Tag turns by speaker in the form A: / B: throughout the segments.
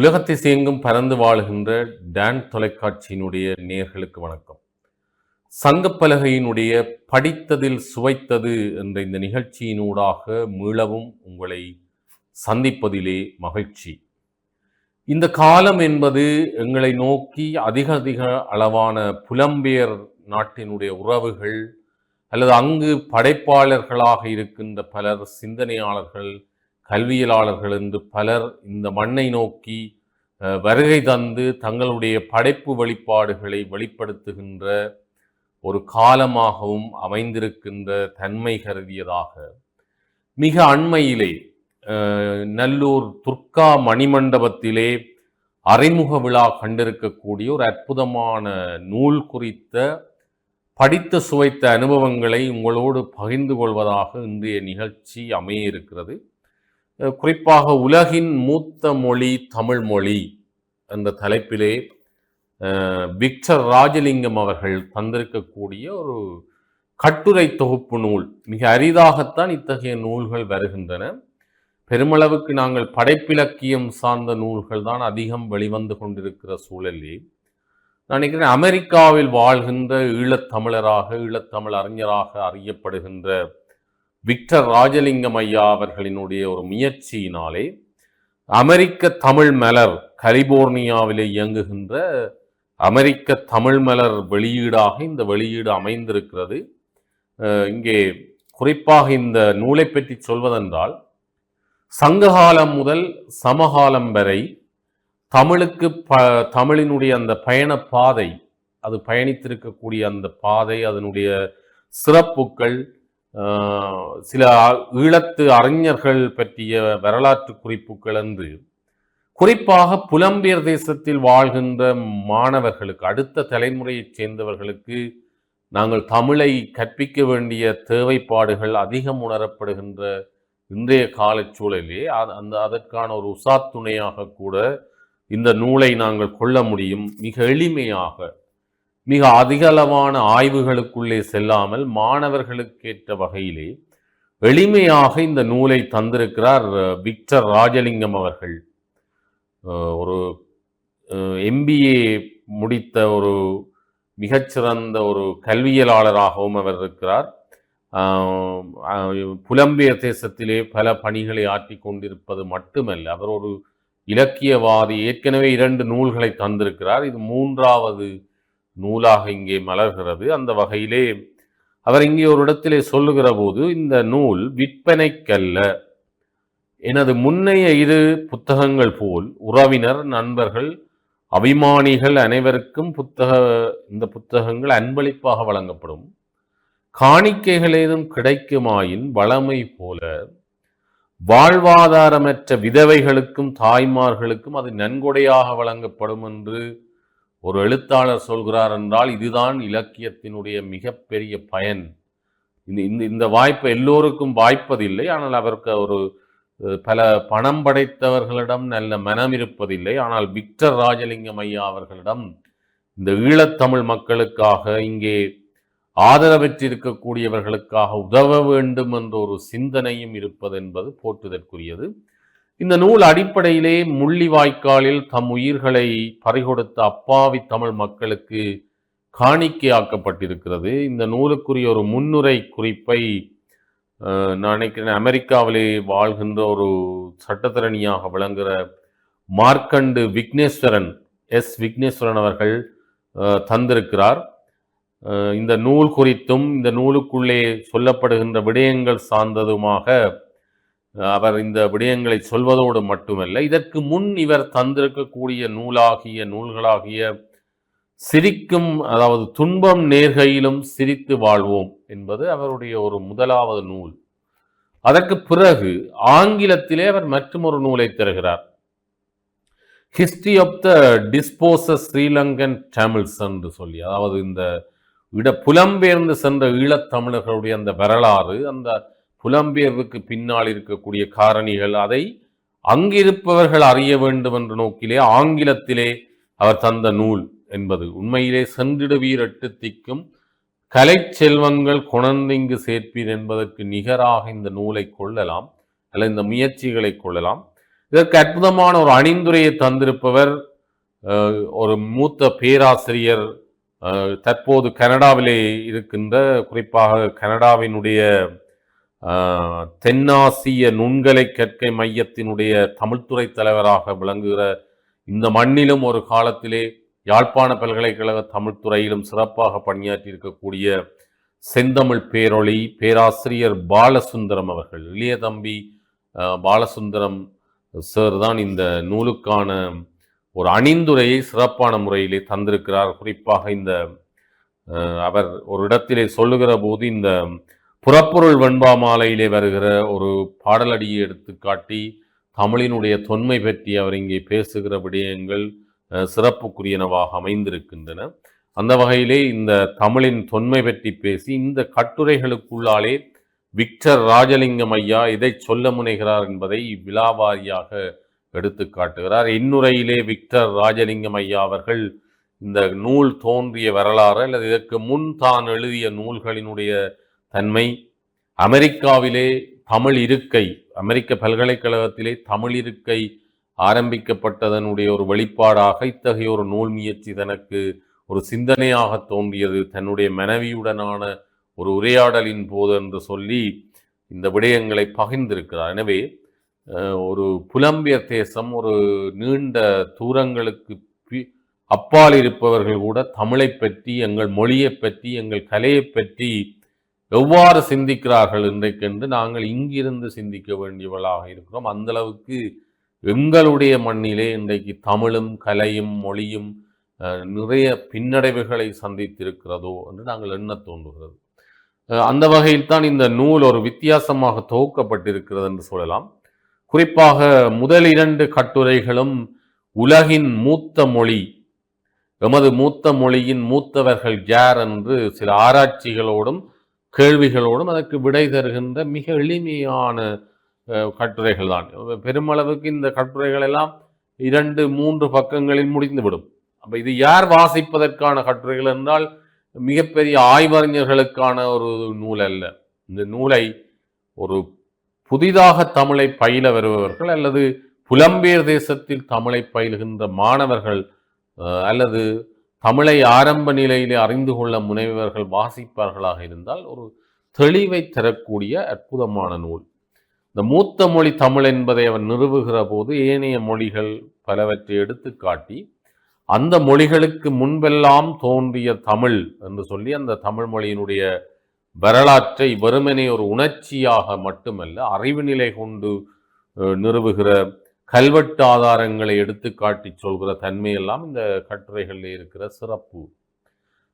A: உலகத்தை எங்கும் பறந்து வாழுகின்ற டான் தொலைக்காட்சியினுடைய நேயர்களுக்கு வணக்கம். சங்கப்பலகையினுடைய படித்ததில் சுவைத்தது என்ற இந்த நிகழ்ச்சியினூடாக மீளவும் உங்களை சந்திப்பதிலே மகிழ்ச்சி. இந்த காலம் என்பது எங்களை நோக்கி அதிக அளவான புலம்பெயர் நாட்டினுடைய உறவுகள் அல்லது அங்கு படைப்பாளர்களாக இருக்கின்ற பலர், சிந்தனையாளர்கள், கல்வியலாளர்கள் என்று பலர் இந்த மண்ணை நோக்கி வருகை தந்து தங்களுடைய படைப்பு வெளிப்பாடுகளை வெளிப்படுத்துகின்ற ஒரு காலமாகவும் அமைந்திருக்கின்ற தன்மை கருதியதாக மிக அண்மையிலே நல்லூர் துர்கா மணிமண்டபத்திலே அறிமுக விழா கண்டிருக்கக்கூடிய ஒரு அற்புதமான நூல் குறித்த படித்து சுவைத்த அனுபவங்களை உங்களோடு பகிர்ந்து கொள்வதாக இன்றைய நிகழ்ச்சி அமைய இருக்கிறது. குறிப்பாக உலகின் மூத்த மொழி தமிழ் மொழி என்ற தலைப்பிலே விக்டர் ராஜலிங்கம் அவர்கள் தந்திருக்கக்கூடிய ஒரு கட்டுரை தொகுப்பு நூல். மிக அரிதாகத்தான் இத்தகைய நூல்கள் வருகின்றன. பெருமளவுக்கு நாங்கள் படைப்பிலக்கியம் சார்ந்த நூல்கள் தான் அதிகம் வெளிவந்து கொண்டிருக்கிற சூழலில் நான் நினைக்கிறேன் அமெரிக்காவில் வாழ்கின்ற ஈழத்தமிழராக, ஈழத்தமிழ் அறிஞராக அறியப்படுகின்ற விக்டர் ராஜலிங்கம் ஐயா அவர்களினுடைய ஒரு முயற்சியினாலே அமெரிக்க தமிழ் மலர் கலிபோர்னியாவிலே இயங்குகின்ற அமெரிக்க தமிழ் மலர் வெளியீடாக இந்த வெளியீடு அமைந்திருக்கிறது. இங்கே குறிப்பாக இந்த நூலை பற்றி சொல்வதென்றால், சங்ககாலம் முதல் சமகாலம் வரை தமிழுக்கு தமிழினுடைய அந்த பயண பாதை, அது பயணித்திருக்கக்கூடிய அந்த பாதை, அதனுடைய சிறப்புகள், சில ஈழத்து அறிஞர்கள் பற்றிய வரலாற்று குறிப்புகள் என்று குறிப்பாக புலம்பெயர் தேசத்தில் வாழ்கின்ற மாணவர்களுக்கு, அடுத்த தலைமுறையைச் சேர்ந்தவர்களுக்கு நாங்கள் தமிழை கற்பிக்க வேண்டிய தேவைப்பாடுகள் அதிகம் உணரப்படுகின்ற இன்றைய காலச்சூழலே அதற்கான ஒரு உசாத்துணையாக கூட இந்த நூலை நாங்கள் கொள்ள முடியும். மிக எளிமையாக, மிக அதிகளவான ஆய்வுகளுக்குள்ளே செல்லாமல் மாணவர்களுக்கேற்ற வகையிலே எளிமையாக இந்த நூலை தந்திருக்கிறார் விக்டர் ராஜலிங்கம் அவர்கள். ஒரு MBA முடித்த ஒரு மிகச்சிறந்த ஒரு கல்வியலாளராகவும் அவர் இருக்கிறார். புலம்பெயர் தேசத்திலே பல பணிகளை ஆற்றி கொண்டிருப்பது மட்டுமல்ல, அவர் ஒரு இலக்கியவாதி. ஏற்கனவே 2 நூல்களை தந்திருக்கிறார். இது 3வது நூலாக இங்கே மலர்கிறது. அந்த வகையிலே அவர் இங்கே ஒரு இடத்திலே சொல்லுகிற போது, இந்த நூல் விற்பனைக்கல்ல, எனது முன்னைய 2 புத்தகங்கள் போல் உறவினர், நண்பர்கள், அபிமானிகள் அனைவருக்கும் இந்த புத்தகங்கள் அன்பளிப்பாக வழங்கப்படும். காணிக்கைகள் ஏதும் கிடைக்குமாயின் வளமை போல வாழ்வாதாரமற்ற விதவைகளுக்கும் தாய்மார்களுக்கும் அது நன்கொடையாக வழங்கப்படும் என்று ஒரு எழுத்தாளர் சொல்கிறார் என்றால், இதுதான் இலக்கியத்தினுடைய மிகப்பெரிய பயன். இந்த வாய்ப்பு எல்லோருக்கும் வாய்ப்பதில்லை. ஆனால் அவருக்கு ஒரு பல பணம் படைத்தவர்களிடம் நல்ல மனம் இருப்பதில்லை. ஆனால் விக்டர் ராஜலிங்கம் ஐயா அவர்களிடம் இந்த ஈழத்தமிழ் மக்களுக்காக, இங்கே ஆதரவற்றிருக்கக்கூடியவர்களுக்காக உதவ வேண்டும் என்ற ஒரு சிந்தனையும் இருப்பது என்பது போற்றுதற்குரியது. இந்த நூல் அடிப்படையிலே முள்ளிவாய்க்காலில் தம் உயிர்களை பறிகொடுத்த அப்பாவி தமிழ் மக்களுக்கு காணிக்கையாக்கப்பட்டிருக்கிறது. இந்த நூலுக்குரிய ஒரு முன்னுரை குறிப்பை நான் நினைக்கிறேன் அமெரிக்காவிலே வாழ்கின்ற ஒரு சட்டத்தரணியாக விளங்குகிற மார்க்கண்டு விக்னேஸ்வரன், விக்னேஸ்வரன் அவர்கள் தந்திருக்கிறார். இந்த நூல் குறித்தும் இந்த நூலுக்குள்ளே சொல்லப்படுகின்ற விடயங்கள் சார்ந்ததுமாக அவர் இந்த விடயங்களை சொல்வதோடு மட்டுமல்ல, இதற்கு முன் இவர் தந்திருக்கக்கூடிய நூல்களாகிய சிரிக்கும், அதாவது துன்பம் நேர்கையிலும் சிரித்து வாழ்வோம் என்பது அவருடைய ஒரு முதலாவது நூல். அதற்கு பிறகு ஆங்கிலத்திலே அவர் மற்றொரு நூலை தருகிறார், history of the dispossessed Sri Lankan Tamils என்று சொல்லி. அதாவது இந்த புலம்பெயர்ந்து சென்ற ஈழத்தமிழர்களுடைய அந்த வரலாறு, அந்த புலம்பெயர்வுக்கு பின்னால் இருக்கக்கூடிய காரணிகள், அதை அங்கிருப்பவர்கள் அறிய வேண்டும் என்ற நோக்கிலே ஆங்கிலத்திலே அவர் தந்த நூல் என்பது உண்மையிலே சென்றிடுவீர் 8 திக்கும் கலை செல்வங்கள் கொணர்ந்திங்கு சேர்ப்பீர் என்பதற்கு நிகராக இந்த நூலை கொள்ளலாம், அல்ல இந்த முயற்சிகளை கொள்ளலாம். இதற்கு அற்புதமான ஒரு அணிந்துரையை தந்திருப்பவர் ஒரு மூத்த பேராசிரியர், தற்போது கனடாவிலே இருக்கின்ற, குறிப்பாக கனடாவினுடைய தென்னாசிய நுண்கலை கற்கை மையத்தினுடைய தமிழ்துறை தலைவராக விளங்குகிற, இந்த மண்ணிலும் ஒரு காலத்திலே யாழ்ப்பாண பல்கலைக்கழக தமிழ்துறையிலும் சிறப்பாக பணியாற்றி இருக்கக்கூடிய செந்தமிழ் பேரொளி பேராசிரியர் பாலசுந்தரம் அவர்கள், இளைய தம்பி பாலசுந்தரம் சார் தான் இந்த நூலுக்கான ஒரு அணிந்துரையை சிறப்பான முறையிலே தந்திருக்கிறார். குறிப்பாக இந்த அவர் ஒரு இடத்திலே சொல்லுகிற போது, இந்த புறப்பொருள் வெண்பா மாலையிலே வருகிற ஒரு பாடலடியை எடுத்து காட்டி தமிழினுடைய தொன்மை பற்றி அவர் இங்கே பேசுகிற விடயங்கள் சிறப்புக்குரியனவாக அமைந்திருக்கின்றன. அந்த வகையிலே இந்த தமிழின் தொன்மை பற்றி பேசி இந்த கட்டுரைகளுக்குள்ளாலே விக்டர் ராஜலிங்கம் ஐயா இதை சொல்ல முனைகிறார் என்பதை விலாவாரியாக எடுத்து காட்டுகிறார். இன்னுரையிலே விக்டர் ராஜலிங்கம் ஐயா அவர்கள் இந்த நூல் தோன்றிய வரலாறு அல்லது இதற்கு முன் தான் எழுதிய நூல்களினுடைய தன்மை, அமெரிக்காவிலே தமிழ் இருக்கை, அமெரிக்க பல்கலைக்கழகத்திலே தமிழ் இருக்கை ஆரம்பிக்கப்பட்டதனுடைய ஒரு வெளிப்பாடாக இத்தகைய ஒரு நூல் முயற்சி தனக்கு ஒரு சிந்தனையாக தோன்றியது தன்னுடைய மனைவியுடனான ஒரு உரையாடலின் போது என்று சொல்லி இந்த விடயங்களை பகிர்ந்திருக்கிறார். எனவே ஒரு புலம்பியர் தேசம், ஒரு நீண்ட தூரங்களுக்கு அப்பால் இருப்பவர்கள் கூட தமிழை பற்றி, எங்கள் மொழியை பற்றி, எங்கள் கலையை பற்றி எவ்வாறு சிந்திக்கிறார்கள் இன்றைக்கென்று நாங்கள் இங்கிருந்து சிந்திக்க வேண்டியவர்களாக இருக்கிறோம். அந்த அளவுக்கு எங்களுடைய மண்ணிலே இன்றைக்கு தமிழும் கலையும் மொழியும் நிறைய பின்னடைவுகளை சந்தித்திருக்கிறதோ என்று நாங்கள் எண்ண தோன்றுகிறது. அந்த வகையில் தான் இந்த நூல் ஒரு வித்தியாசமாக தொகுக்கப்பட்டிருக்கிறது என்று சொல்லலாம். குறிப்பாக முதல் 2 கட்டுரைகளும் உலகின் மூத்த மொழி, எமது மூத்த மொழியின் மூத்தவர்கள் யார் என்று சில ஆராய்ச்சிகளோடும் கேள்விகளோடும் அதற்கு விடை தருகின்ற மிக எளிமையான கட்டுரைகள் தான். பெருமளவுக்கு இந்த கட்டுரைகள் எல்லாம் 2-3 பக்கங்களில் முடிந்துவிடும். அப்ப இது யார் வாசிப்பதற்கான கட்டுரைகள் என்றால் மிகப்பெரிய ஆய்வறிஞர்களுக்கான ஒரு நூல் அல்ல. இந்த நூலை ஒரு புதிதாக தமிழை பயில வருபவர்கள் அல்லது புலம்பெயர் தேசத்தில் தமிழை பயிலுகின்ற மாணவர்கள் அல்லது தமிழை ஆரம்ப நிலையிலே அறிந்து கொள்ள முனைவர்கள் வாசிப்பார்களாக இருந்தால் ஒரு தெளிவை தரக்கூடிய அற்புதமான நூல். இந்த மூத்த மொழி தமிழ் என்பதை அவர் நிறுவுகிற போது ஏனைய மொழிகள் பலவற்றை எடுத்து காட்டி அந்த மொழிகளுக்கு முன்பெல்லாம் தோன்றிய தமிழ் என்று சொல்லி அந்த தமிழ் மொழியினுடைய வரலாற்றை வெறுமனே ஒரு உணர்ச்சியாக மட்டுமல்ல, அறிவு நிலை கொண்டு நிறுவுகிற கல்வெட்டு ஆதாரங்களை எடுத்து காட்டி சொல்கிற தன்மையெல்லாம் இந்த கட்டுரைகளில் இருக்கிற சிறப்பு.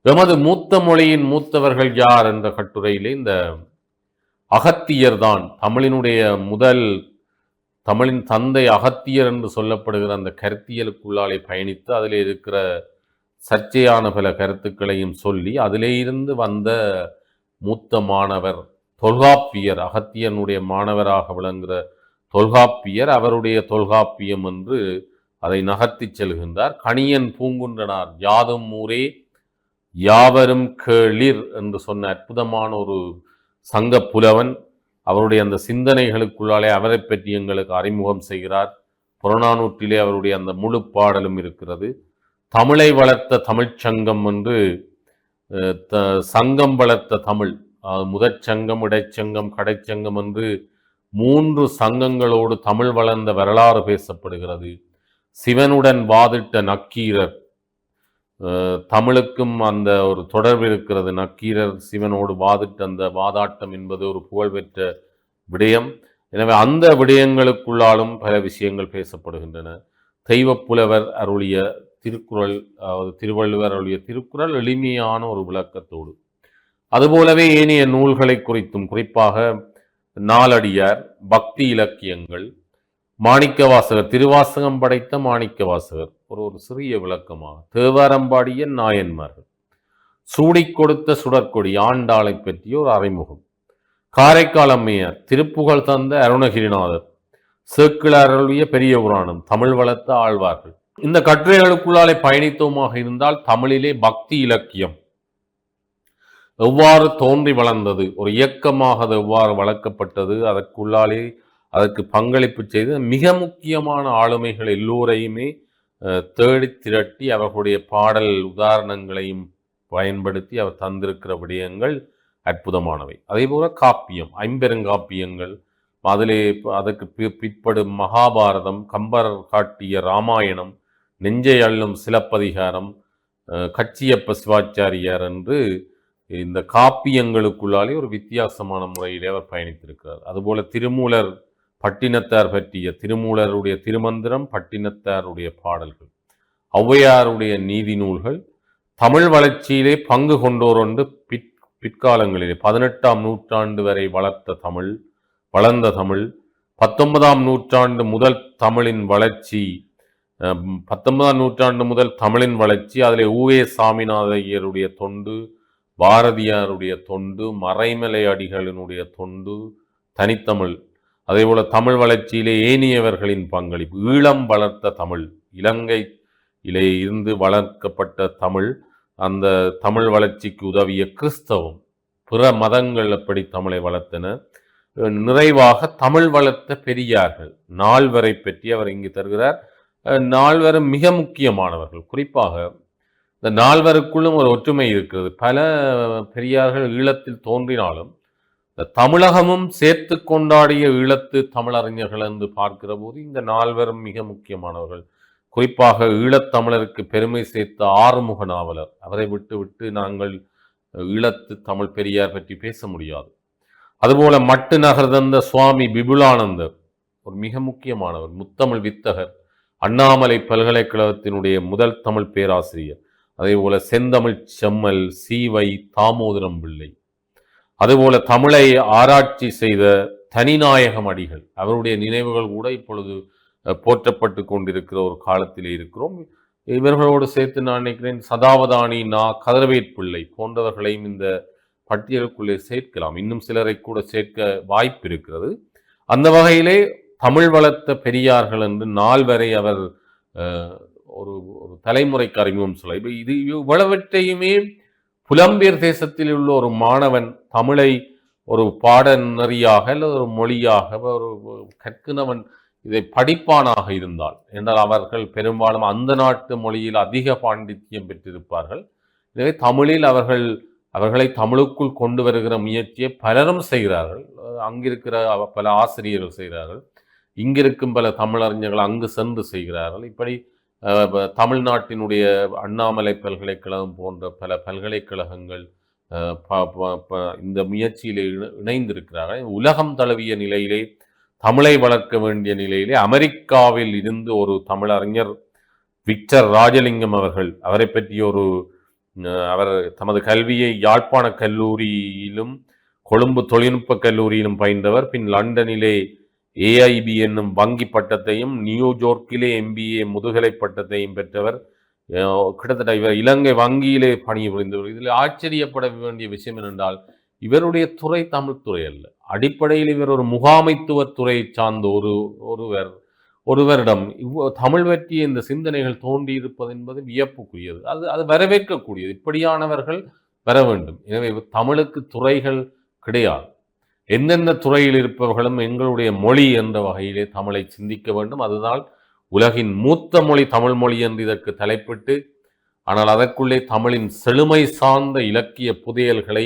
A: எமது மூத்த மொழியின் மூத்தவர்கள் யார் என்ற கட்டுரையிலே இந்த அகத்தியர் தான் தமிழினுடைய தமிழின் தந்தை அகத்தியர் என்று சொல்லப்படுகிற அந்த கருத்தியலுக்குள்ளாலே பயணித்து அதிலே இருக்கிற சர்ச்சையான பல கருத்துக்களையும் சொல்லி அதிலே இருந்து வந்த மூத்த மாணவர் தொல்காப்பியர், அகத்தியனுடைய மாணவராக விளங்குகிற தொல்காப்பியர் அவருடைய தொல்காப்பியம் என்று அதை நகர்த்தி செல்கின்றார். கணியன் பூங்குன்றனார் யாதும் ஊரே யாவரும் கேளிர் என்று சொன்ன அற்புதமான ஒரு சங்க புலவன். அவருடைய அந்த சிந்தனைகளுக்குள்ளாலே அவரை பற்றி எங்களுக்கு அறிமுகம் செய்கிறார். புறநானூற்றிலே அவருடைய அந்த முழு பாடலும் இருக்கிறது. தமிழை வளர்த்த தமிழ்ச்சங்கம் என்று சங்கம் வளர்த்த தமிழ், முதற் சங்கம், இடைச்சங்கம், கடைச்சங்கம் என்று 3 சங்கங்களோடு தமிழ் வளர்ந்த வரலாறு பேசப்படுகிறது. சிவனுடன் வாதிட்ட நக்கீரர், தமிழுக்கும் அந்த ஒரு தொடர்பு இருக்கிறது. நக்கீரர் சிவனோடு வாதிட்ட அந்த வாதாட்டம் என்பது ஒரு புகழ்பெற்ற விடயம். எனவே அந்த விடயங்களுக்குள்ளாலும் பல விஷயங்கள் பேசப்படுகின்றன. தெய்வப்புலவர் அருளிய திருக்குறள், திருவள்ளுவர் அருளிய திருக்குறள் எளிமையான ஒரு விளக்கத்தோடு, அதுபோலவே ஏனைய நூல்களை குறித்தும், குறிப்பாக நாலடியார், பக்தி இலக்கியங்கள், மாணிக்கவாசகர், திருவாசகம் படைத்த மாணிக்கவாசகர் ஒரு சிறிய விளக்கமாக, தேவாரம்பாடிய நாயன்மார்கள், சூடிக் கொடுத்த சுடற்கொடி ஆண்டாளை பற்றிய ஒரு அறிமுகம், காரைக்கால் அம்மையார், திருப்புகழ் தந்த அருணகிரிநாதர், சேக்கிழார் அருளிய பெரிய புராணம், தமிழ் வளர்த்த ஆழ்வார்கள். இந்த கட்டுரைகளுக்குள்ளாலே பயணித்தோமாக இருந்தால் தமிழிலே பக்தி இலக்கியம் எவ்வாறு தோன்றி வளர்ந்தது, ஒரு இயக்கமாக அது எவ்வாறு வளர்க்கப்பட்டது, அதற்குள்ளாலே அதற்கு பங்களிப்பு செய்து மிக முக்கியமான ஆளுமைகள் எல்லோரையுமே தேடி திரட்டி அவர்களுடைய பாடல் உதாரணங்களையும் பயன்படுத்தி அவர் தந்திருக்கிற விடயங்கள் அற்புதமானவை. அதேபோல காப்பியம், ஐம்பெருங்காப்பியங்கள், அதிலே அதற்கு பிற்படும் மகாபாரதம், கம்பர் காட்டிய ராமாயணம், நெஞ்சை அள்ளும் சிலப்பதிகாரம், கச்சியப்ப சிவாச்சாரியார் என்று இந்த காப்பியங்களுக்குள்ளாலே ஒரு வித்தியாசமான முறையிலே அவர் பயணித்திருக்கிறார். அதுபோல திருமூலர் பட்டினத்தார் பற்றிய திருமூலருடைய திருமந்திரம், பட்டினத்தாருடைய பாடல்கள், ஔவையாருடைய நீதி நூல்கள், தமிழ் வளர்ச்சியிலே பங்கு கொண்டோர் என்று பிற்காலங்களிலே 18ஆம் நூற்றாண்டு வரை வளர்ந்த தமிழ், 19ஆம் நூற்றாண்டு முதல் தமிழின் வளர்ச்சி, 19ஆம் நூற்றாண்டு முதல் தமிழின் வளர்ச்சி, அதில் ஊவே சாமிநாதையருடைய தொண்டு, பாரதியாருடைய தொண்டு, மறைமலை அடிகளினுடைய தொண்டு, தனித்தமிழ், அதேபோல தமிழ் வளர்ச்சியிலே ஏனியவர்களின் பங்களிப்பு, ஈழம் வளர்த்த தமிழ், இலங்கையிலே இருந்து வளர்க்கப்பட்ட தமிழ், அந்த தமிழ் வளர்ச்சிக்கு உதவிய கிறிஸ்தவம், பிற மதங்கள் எப்படி தமிழை வளர்த்தன, நிறைவாக தமிழ் வளர்த்த பெரியார்கள் நால்வரை பற்றி அவர் இங்கு தருகிறார். நால்வரும் மிக முக்கியமானவர்கள். குறிப்பாக இந்த நால்வருக்குள்ளும் ஒரு ஒற்றுமை இருக்கிறது. பல பெரியார்கள் ஈழத்தில் தோன்றினாலும் தமிழகமும் சேர்த்து கொண்டாடிய ஈழத்து தமிழறிஞர்கள் என்று பார்க்கிற போது இந்த நால்வரும் மிக முக்கியமானவர்கள். குறிப்பாக ஈழத்தமிழருக்கு பெருமை சேர்த்த ஆறுமுக நாவலர், அவரை விட்டு நாங்கள் ஈழத்து தமிழ் பெரியார் பற்றி பேச முடியாது. அதுபோல மட்டு நகர் தந்த சுவாமி விபுலானந்தர் ஒரு மிக முக்கியமானவர், முத்தமிழ் வித்தகர், அண்ணாமலை பல்கலைக்கழகத்தினுடைய முதல் தமிழ் பேராசிரியர். அதே போல செந்தமிழ் செம்மல் சீவை தாமோதரம் பிள்ளை, அதுபோல தமிழை ஆராய்ச்சி செய்த தனிநாயகம் அடிகள், அவருடைய நினைவுகள் கூட இப்பொழுது போற்றப்பட்டு கொண்டிருக்கிற ஒரு காலத்திலே இருக்கிறோம். இவர்களோடு சேர்த்து நான் நினைக்கிறேன் சதாவதானி கதிரவேற்பிள்ளை போன்றவர்களையும் இந்த பட்டியலுக்குள்ளே சேர்க்கலாம். இன்னும் சிலரை கூட சேர்க்க வாய்ப்பு இருக்கிறது. அந்த வகையிலே தமிழ் வளர்த்த பெரியார்கள் என்று நால்வரை அவர் ஒரு தலைமுறைக்கு அறிமுகம் சொல்ல. இது இவ்வளவற்றையுமே புலம்பெயர் தேசத்தில் உள்ள ஒரு மாணவன் தமிழை ஒரு பாடநெறியாக அல்லது ஒரு மொழியாக ஒரு கற்குனவன் இதை படிப்பானாக இருந்தால் என்றால் அவர்கள் பெரும்பாலும் அந்த நாட்டு மொழியில் அதிக பாண்டித்யம் பெற்றிருப்பார்கள். எனவே தமிழில் அவர்களை தமிழுக்குள் கொண்டு வருகிற முயற்சியை பலரும் செய்கிறார்கள். அங்கிருக்கிற பல ஆசிரியர்கள் செய்கிறார்கள், இங்கிருக்கும் பல தமிழறிஞர்கள் அங்கு சென்று செய்கிறார்கள். இப்படி தமிழ்நாட்டினுடைய அண்ணாமலை பல்கலைக்கழகம் போன்ற பல பல்கலைக்கழகங்கள் இந்த முயற்சியிலே இணைந்திருக்கிறார்கள். உலகம் தழுவிய நிலையிலே தமிழை வளர்க்க வேண்டிய நிலையிலே அமெரிக்காவில் இருந்து ஒரு தமிழறிஞர் விக்டர் ராஜலிங்கம் அவரை பற்றி அவர் தமது கல்வியை யாழ்ப்பாண கல்லூரியிலும் கொழும்பு தொழில்நுட்ப கல்லூரியிலும் பயின்றவர். பின் லண்டனிலே ஏஐபி என்னும் வங்கி பட்டத்தையும் நியூயோர்க்கிலே MBA முதுகலை பட்டத்தையும் பெற்றவர். கிட்டத்தட்ட இவர் இலங்கை வங்கியிலே பணிபுரிந்தவர். இதில் ஆச்சரியப்பட வேண்டிய விஷயம் என்னென்றால் இவருடைய துறை தமிழ் துறை அல்ல. அடிப்படையில் இவர் ஒரு முகாமைத்துவ துறையை சார்ந்த ஒருவரிடம் தமிழ் பற்றிய இந்த சிந்தனைகள் தோன்றியிருப்பது என்பது வியப்புக்குரியது. அது வரவேற்கக்கூடியது. இப்படியானவர்கள் வர வேண்டும். எனவே தமிழுக்கு துறைகள் கிடையாது. எந்தெந்த துறையில் இருப்பவர்களும் எங்களுடைய மொழி என்ற வகையிலே தமிழை சிந்திக்க வேண்டும். அதுதான் உலகின் மூத்த மொழி தமிழ் மொழி என்று இதற்கு தலைப்பிட்டு, ஆனால் அதற்குள்ளே தமிழின் செழுமை சார்ந்த இலக்கிய புதையல்களை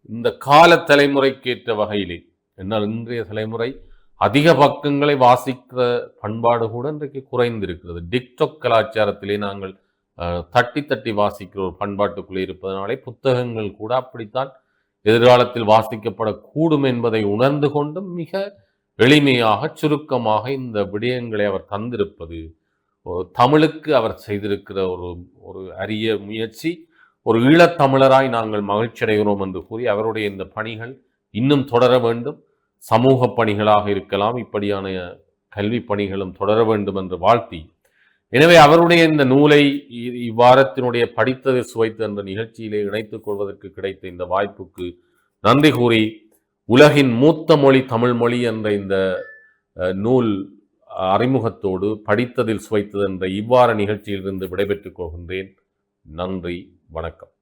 A: இந்த கால தலைமுறைக்கேற்ற வகையிலே, என்னால் இன்றைய தலைமுறை அதிக பக்கங்களை வாசிக்கிற பண்பாடு கூட இன்றைக்கு குறைந்திருக்கிறது. டிக்டாக் கலாச்சாரத்திலே நாங்கள் தட்டி தட்டி வாசிக்கிற ஒரு பண்பாட்டுக்குள்ளே இருப்பதனாலே புத்தகங்கள் கூட அப்படித்தான் எதிர்காலத்தில் வாசிக்கப்படக்கூடும் என்பதை உணர்ந்து கொண்டும் மிக எளிமையாக சுருக்கமாக இந்த விடயங்களை அவர் தந்திருப்பது தமிழுக்கு அவர் செய்திருக்கிற ஒரு அரிய முயற்சி. ஒரு ஈழத்தமிழராய் நாங்கள் மகிழ்ச்சி அடைகிறோம் என்று கூறி அவருடைய இந்த பணிகள் இன்னும் தொடர வேண்டும். சமூக பணிகளாக இருக்கலாம், இப்படியான கல்வி பணிகளும் தொடர வேண்டும் என்று வாழ்த்தி, எனவே அவருடைய இந்த நூலை இவ்வாரத்தினுடைய படித்தது சுவைத்து என்ற நிகழ்ச்சியிலே இணைத்துக் கொள்வதற்கு கிடைத்த இந்த வாய்ப்புக்கு நன்றி கூறி, உலகின் மூத்த மொழி தமிழ் மொழி என்ற இந்த நூல் அறிமுகத்தோடு படித்ததில் சுவைத்தது என்ற இவ்வார நிகழ்ச்சியிலிருந்து விடைபெற்றுக் கொள்கின்றேன். நன்றி, வணக்கம்.